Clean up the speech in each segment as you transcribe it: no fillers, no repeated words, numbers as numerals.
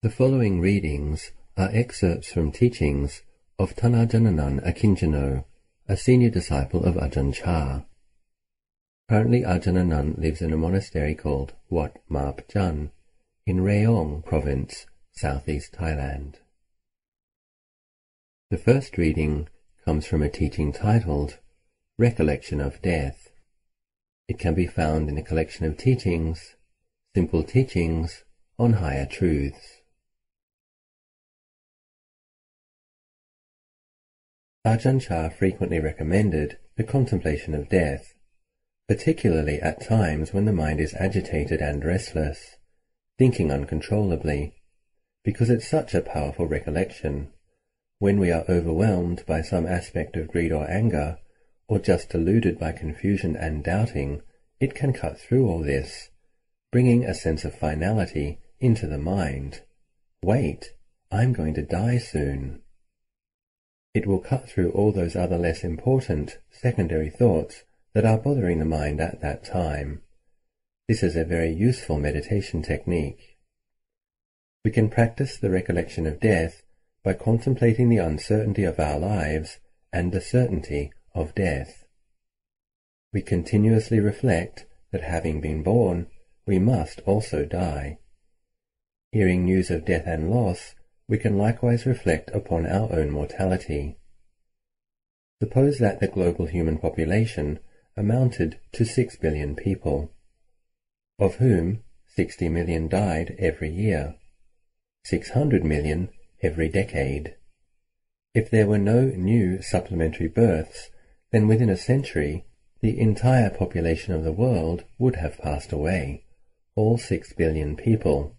The following readings are excerpts from teachings of Ajahn Anan a senior disciple of Ajahn Chah. Currently Ajahn Anan lives in a monastery called Wat Marp Jan in Rayong province, southeast Thailand. The first reading comes from a teaching titled Recollection of Death. It can be found in a collection of teachings, Simple Teachings on Higher Truths. Ajahn Chah frequently recommended the contemplation of death, particularly at times when the mind is agitated and restless, thinking uncontrollably, because it's such a powerful recollection. When we are overwhelmed by some aspect of greed or anger, or just deluded by confusion and doubting, it can cut through all this, bringing a sense of finality into the mind. Wait, I'm going to die soon. It will cut through all those other less important, secondary thoughts that are bothering the mind at that time. This is a very useful meditation technique. We can practice the recollection of death by contemplating the uncertainty of our lives and the certainty of death. We continuously reflect that having been born, we must also die. Hearing news of death and loss, we can likewise reflect upon our own mortality. Suppose that the global human population amounted to 6 billion people, of whom 60 million died every year, 600 million every decade. If there were no new supplementary births, then within a century the entire population of the world would have passed away, all 6 billion people.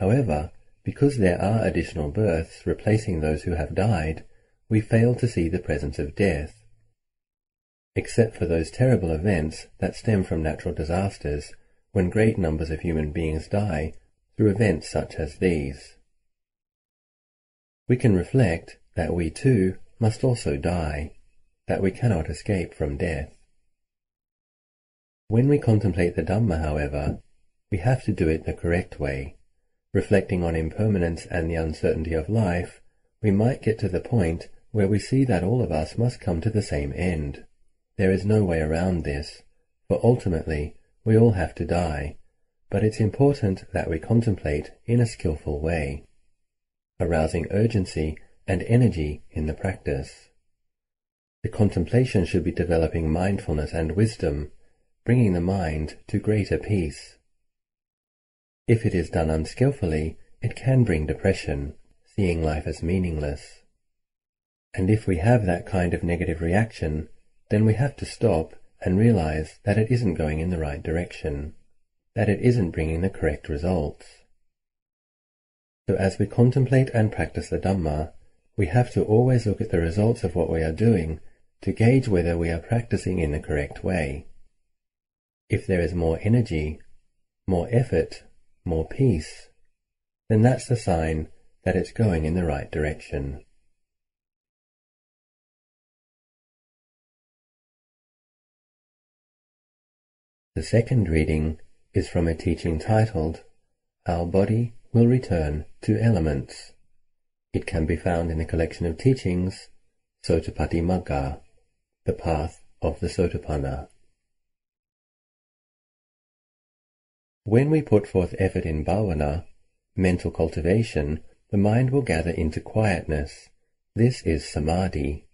However, because there are additional births replacing those who have died, we fail to see the presence of death. Except for those terrible events that stem from natural disasters, when great numbers of human beings die through events such as these. We can reflect that we too must also die, that we cannot escape from death. When we contemplate the Dhamma, however, we have to do it the correct way. Reflecting on impermanence and the uncertainty of life, we might get to the point where we see that all of us must come to the same end. There is no way around this, for ultimately we all have to die, but it's important that we contemplate in a skillful way, arousing urgency and energy in the practice. The contemplation should be developing mindfulness and wisdom, bringing the mind to greater peace. If it is done unskillfully, it can bring depression, seeing life as meaningless. And if we have that kind of negative reaction, then we have to stop and realize that it isn't going in the right direction, that it isn't bringing the correct results. So as we contemplate and practice the Dhamma, we have to always look at the results of what we are doing to gauge whether we are practicing in the correct way. If there is more energy, more effort, more peace, then that's the sign that it's going in the right direction. The second reading is from a teaching titled, Our Body Will Return to Elements. It can be found in a collection of teachings, Sotapatimagga, the Path of the Sotapanna. When we put forth effort in bhavana, mental cultivation, the mind will gather into quietness. This is samadhi.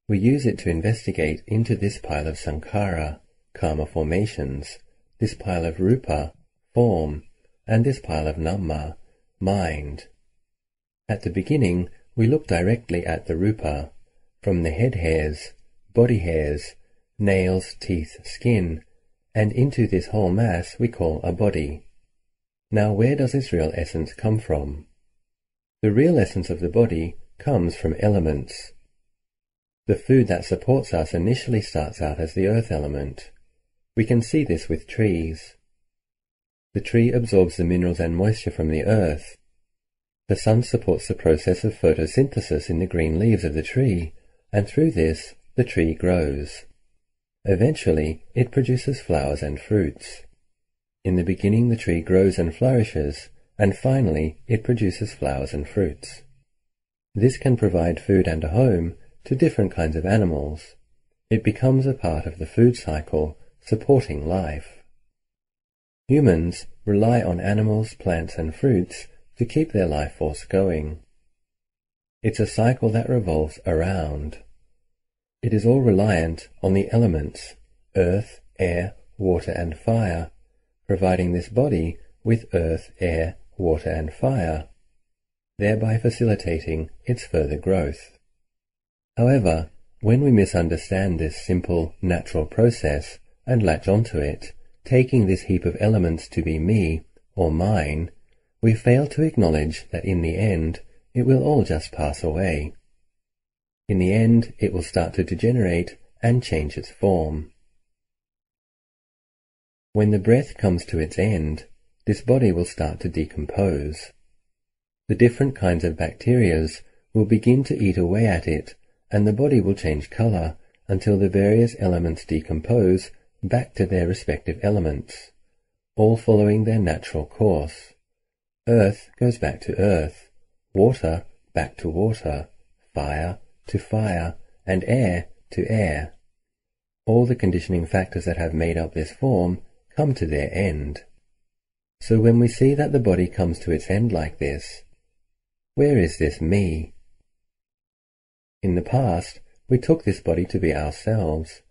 We use it to investigate into this pile of sankhara, karma formations, this pile of rupa, form, and this pile of namma, mind. At the beginning, we look directly at the rupa, from the head hairs, body hairs, nails, teeth, skin, and into this whole mass we call a body. Now where does this real essence come from? The real essence of the body comes from elements. The food that supports us initially starts out as the earth element. We can see this with trees. The tree absorbs the minerals and moisture from the earth. The sun supports the process of photosynthesis in the green leaves of the tree, and through this the tree grows. Eventually, it produces flowers and fruits. In the beginning the tree grows and flourishes, and finally it produces flowers and fruits. This can provide food and a home to different kinds of animals. It becomes a part of the food cycle, supporting life. Humans rely on animals, plants, and fruits to keep their life force going. It's a cycle that revolves around. It is all reliant on the elements, earth, air, water, and fire, providing this body with earth, air, water, and fire, thereby facilitating its further growth. However, when we misunderstand this simple, natural process and latch onto it, taking this heap of elements to be me or mine, we fail to acknowledge that in the end it will all just pass away. In the end it will start to degenerate and change its form. When the breath comes to its end, this body will start to decompose. The different kinds of bacteria will begin to eat away at it, and the body will change color until the various elements decompose back to their respective elements, all following their natural course. Earth goes back to earth, water back to water, fire to fire, and air to air. All the conditioning factors that have made up this form come to their end. So when we see that the body comes to its end like this, where is this me? In the past, we took this body to be ourselves,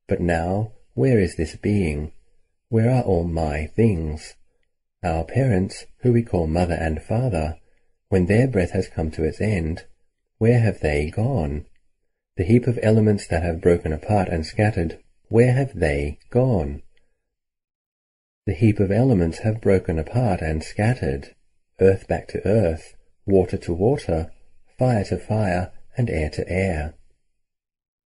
but now, where is this being? Where are all my things? Our parents, who we call mother and father, when their breath has come to its end, where have they gone? The heap of elements that have broken apart and scattered, where have they gone? The heap of elements have broken apart and scattered, earth back to earth, water to water, fire to fire, and air to air.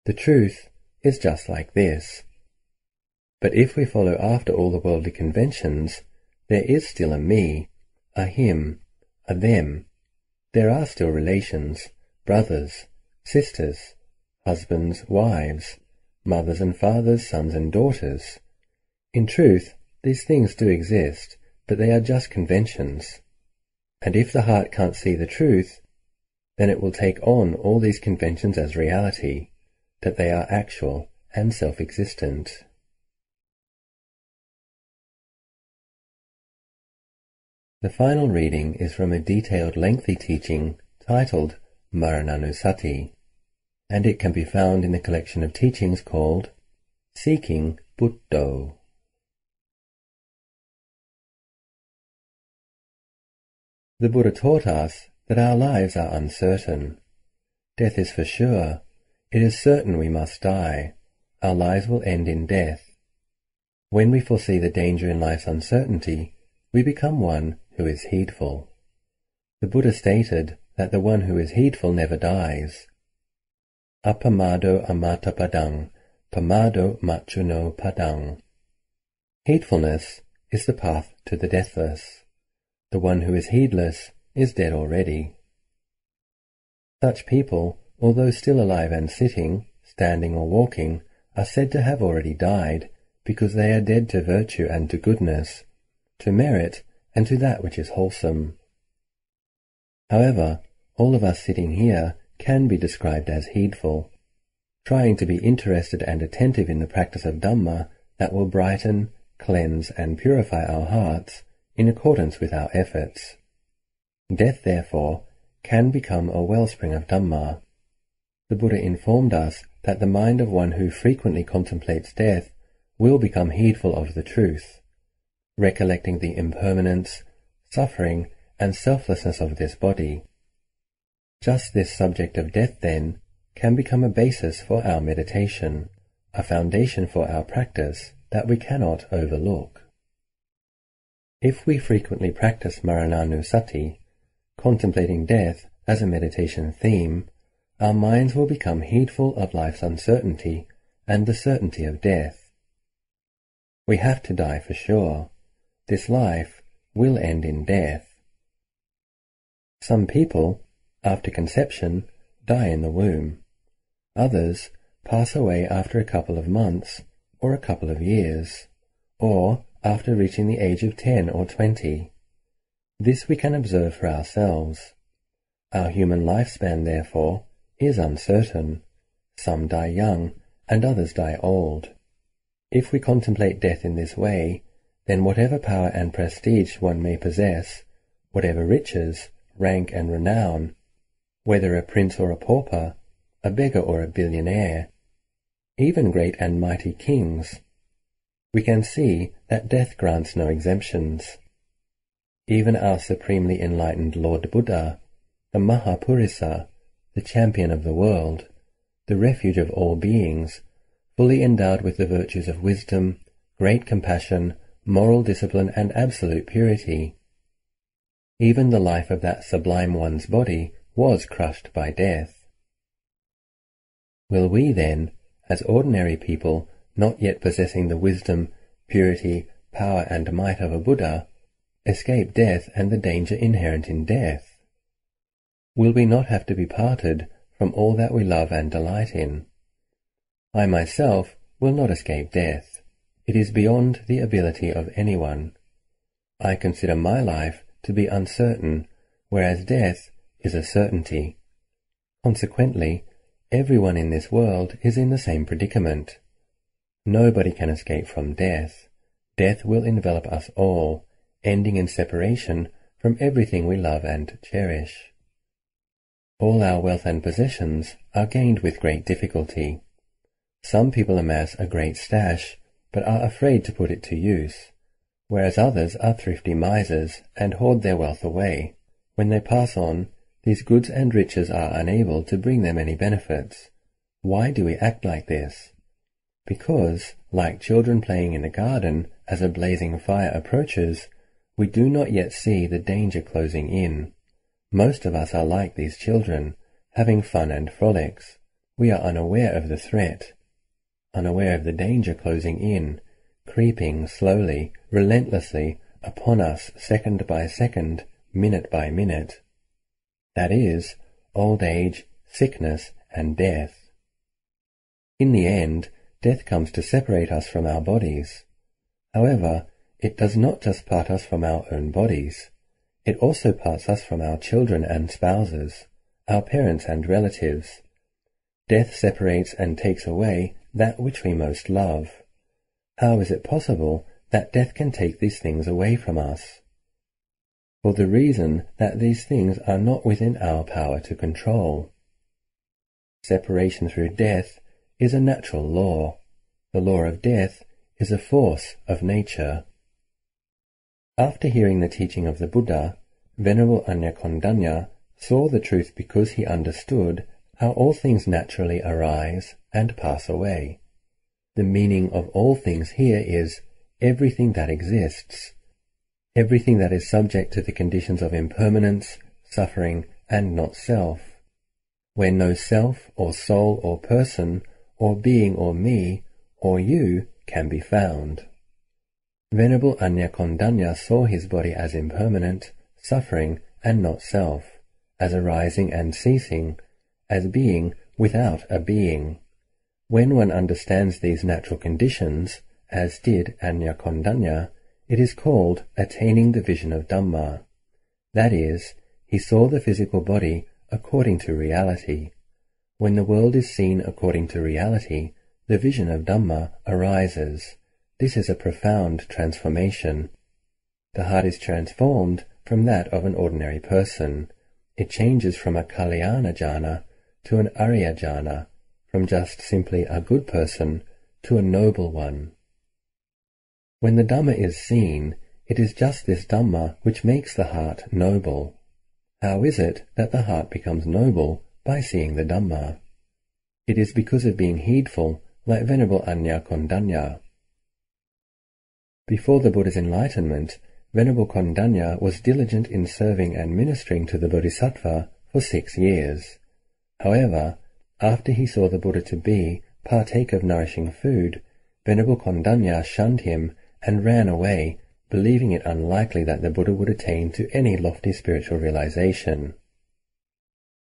The truth is just like this. But if we follow after all the worldly conventions, there is still a me, a him, a them. There are still relations, brothers, sisters, husbands, wives, mothers and fathers, sons and daughters. In truth, these things do exist, but they are just conventions. And if the heart can't see the truth, then it will take on all these conventions as reality, that they are actual and self-existent. The final reading is from a detailed, lengthy teaching titled Marananusati, and it can be found in the collection of teachings called Seeking Buddho. The Buddha taught us that our lives are uncertain. Death is for sure. It is certain we must die. Our lives will end in death. When we foresee the danger in life's uncertainty, we become one who is heedful. The Buddha stated that the one who is heedful never dies. Apamado amata padang, pamado machuno padang. Heedfulness is the path to the deathless. The one who is heedless is dead already. Such people, although still alive and sitting, standing or walking, are said to have already died, because they are dead to virtue and to goodness, to merit and to that which is wholesome. However, all of us sitting here can be described as heedful, trying to be interested and attentive in the practice of Dhamma that will brighten, cleanse, and purify our hearts in accordance with our efforts. Death, therefore, can become a wellspring of Dhamma. The Buddha informed us that the mind of one who frequently contemplates death will become heedful of the truth, recollecting the impermanence, suffering, and selflessness of this body. Just this subject of death, then, can become a basis for our meditation, a foundation for our practice that we cannot overlook. If we frequently practice Marananusati, contemplating death as a meditation theme, our minds will become heedful of life's uncertainty and the certainty of death. We have to die for sure. This life will end in death. Some people, after conception, die in the womb. Others pass away after a couple of months or a couple of years, or after reaching the age of 10 or 20. This we can observe for ourselves. Our human lifespan, therefore, is uncertain. Some die young, and others die old. If we contemplate death in this way, then whatever power and prestige one may possess, whatever riches, rank and renown, whether a prince or a pauper, a beggar or a billionaire, even great and mighty kings, we can see that death grants no exemptions. Even our supremely enlightened Lord Buddha, the Mahapurisa, the champion of the world, the refuge of all beings, fully endowed with the virtues of wisdom, great compassion, moral discipline, and absolute purity. Even the life of that sublime one's body was crushed by death. Will we then, as ordinary people, not yet possessing the wisdom, purity, power, and might of a Buddha, escape death and the danger inherent in death? Will we not have to be parted from all that we love and delight in? I myself will not escape death. It is beyond the ability of anyone. I consider my life to be uncertain, whereas death is a certainty. Consequently, everyone in this world is in the same predicament. Nobody can escape from death. Death will envelop us all, ending in separation from everything we love and cherish. All our wealth and possessions are gained with great difficulty. Some people amass a great stash, but are afraid to put it to use, whereas others are thrifty misers and hoard their wealth away. When they pass on, these goods and riches are unable to bring them any benefits. Why do we act like this? Because, like children playing in a garden as a blazing fire approaches, we do not yet see the danger closing in. Most of us are like these children, having fun and frolics. We are unaware of the threat, unaware of the danger closing in, creeping slowly, relentlessly upon us second by second, minute by minute. That is, old age, sickness, and death. In the end, death comes to separate us from our bodies. However, it does not just part us from our own bodies. It also parts us from our children and spouses, our parents and relatives. Death separates and takes away that which we most love. How is it possible that death can take these things away from us? For the reason that these things are not within our power to control. Separation through death is a natural law. The law of death is a force of nature. After hearing the teaching of the Buddha, Venerable Ajahn Achalo saw the truth because he understood how all things naturally arise and pass away. The meaning of all things here is everything that exists, everything that is subject to the conditions of impermanence, suffering, and not self, where no self or soul or person or being or me or you can be found. Venerable Ajahn Achalo saw his body as impermanent, suffering, and not self, as arising and ceasing, as being without a being. When one understands these natural conditions, as did Ajahn Achalo, it is called attaining the vision of Dhamma. That is, he saw the physical body according to reality. When the world is seen according to reality, the vision of Dhamma arises. This is a profound transformation. The heart is transformed from that of an ordinary person. It changes from a Kalyana jhana to an Arya jhana, from just simply a good person to a noble one. When the Dhamma is seen, it is just this Dhamma which makes the heart noble. How is it that the heart becomes noble by seeing the Dhamma? It is because of being heedful, like Venerable Ajahn Achalo. Before the Buddha's enlightenment, Venerable Kondanya was diligent in serving and ministering to the Bodhisattva for 6 years. However, after he saw the Buddha to be partake of nourishing food, Venerable Kondanya shunned him and ran away, believing it unlikely that the Buddha would attain to any lofty spiritual realization.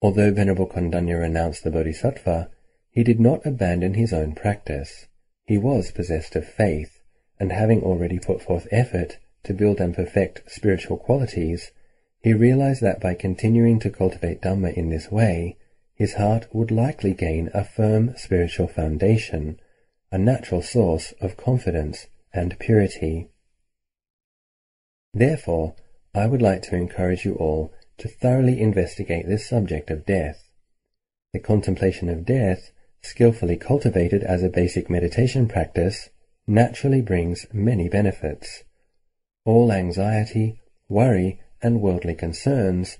Although Venerable Kondanya renounced the Bodhisattva, he did not abandon his own practice. He was possessed of faith, and having already put forth effort, to build and perfect spiritual qualities, he realized that by continuing to cultivate Dhamma in this way, his heart would likely gain a firm spiritual foundation, a natural source of confidence and purity. Therefore, I would like to encourage you all to thoroughly investigate this subject of death. The contemplation of death, skillfully cultivated as a basic meditation practice, naturally brings many benefits. All anxiety, worry, and worldly concerns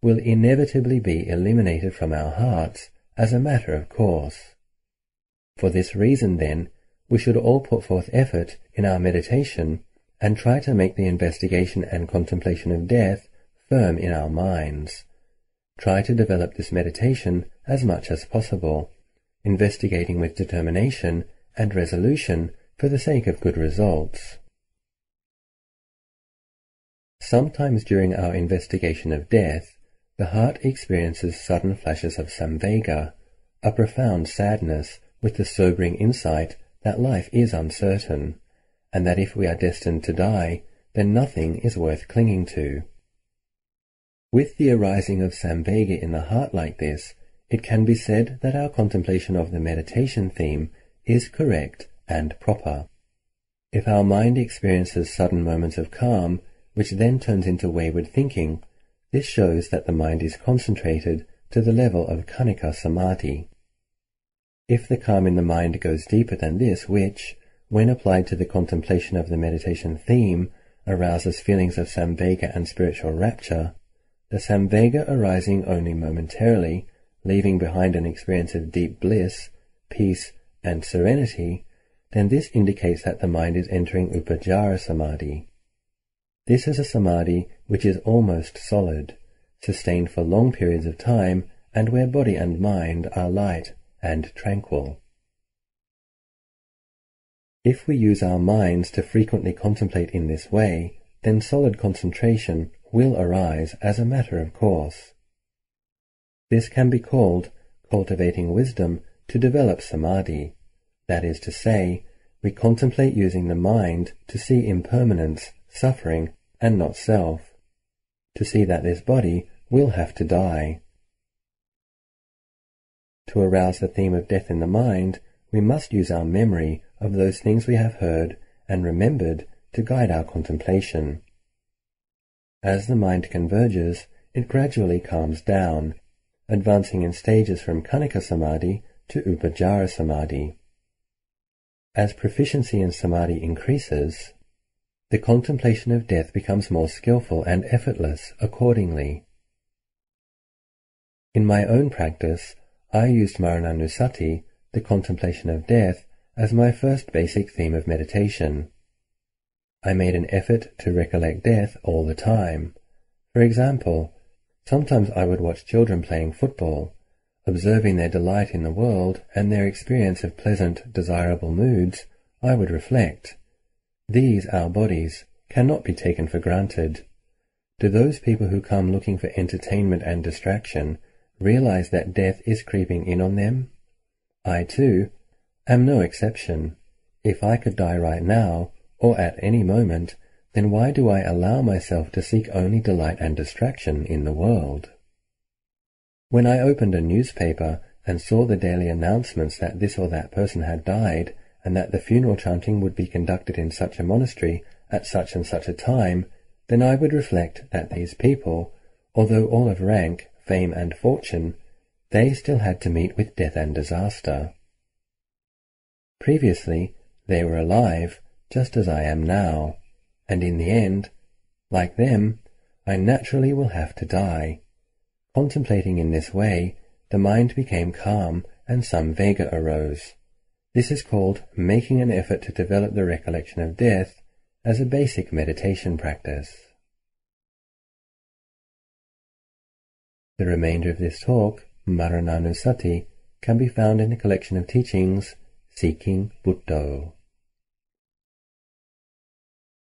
will inevitably be eliminated from our hearts as a matter of course. For this reason, then, we should all put forth effort in our meditation and try to make the investigation and contemplation of death firm in our minds. Try to develop this meditation as much as possible, investigating with determination and resolution for the sake of good results. Sometimes during our investigation of death, the heart experiences sudden flashes of samvega, a profound sadness with the sobering insight that life is uncertain, and that if we are destined to die, then nothing is worth clinging to. With the arising of samvega in the heart like this, it can be said that our contemplation of the meditation theme is correct and proper. If our mind experiences sudden moments of calm, which then turns into wayward thinking, this shows that the mind is concentrated to the level of khanika samadhi. If the calm in the mind goes deeper than this, which, when applied to the contemplation of the meditation theme, arouses feelings of samvega and spiritual rapture, the samvega arising only momentarily, leaving behind an experience of deep bliss, peace, and serenity, then this indicates that the mind is entering upacara samadhi. This is a samadhi which is almost solid, sustained for long periods of time, and where body and mind are light and tranquil. If we use our minds to frequently contemplate in this way, then solid concentration will arise as a matter of course. This can be called cultivating wisdom to develop samadhi. That is to say, we contemplate using the mind to see impermanence, suffering, and not self, to see that this body will have to die. To arouse the theme of death in the mind, we must use our memory of those things we have heard and remembered to guide our contemplation. As the mind converges, it gradually calms down, advancing in stages from khanika samadhi to upacara samadhi. As proficiency in samadhi increases, the contemplation of death becomes more skillful and effortless accordingly. In my own practice, I used Marananusati, the contemplation of death, as my first basic theme of meditation. I made an effort to recollect death all the time. For example, sometimes I would watch children playing football, observing their delight in the world and their experience of pleasant, desirable moods. I would reflect, these, our bodies, cannot be taken for granted. Do those people who come looking for entertainment and distraction realize that death is creeping in on them? I, too, am no exception. If I could die right now, or at any moment, then why do I allow myself to seek only delight and distraction in the world? When I opened a newspaper and saw the daily announcements that this or that person had died, and that the funeral chanting would be conducted in such a monastery at such and such a time, then I would reflect that these people, although all of rank, fame, and fortune, they still had to meet with death and disaster. Previously, they were alive, just as I am now, and in the end, like them, I naturally will have to die. Contemplating in this way, the mind became calm and samvega arose. This is called making an effort to develop the recollection of death as a basic meditation practice. The remainder of this talk, Marananusati, can be found in the collection of teachings Seeking Buddho.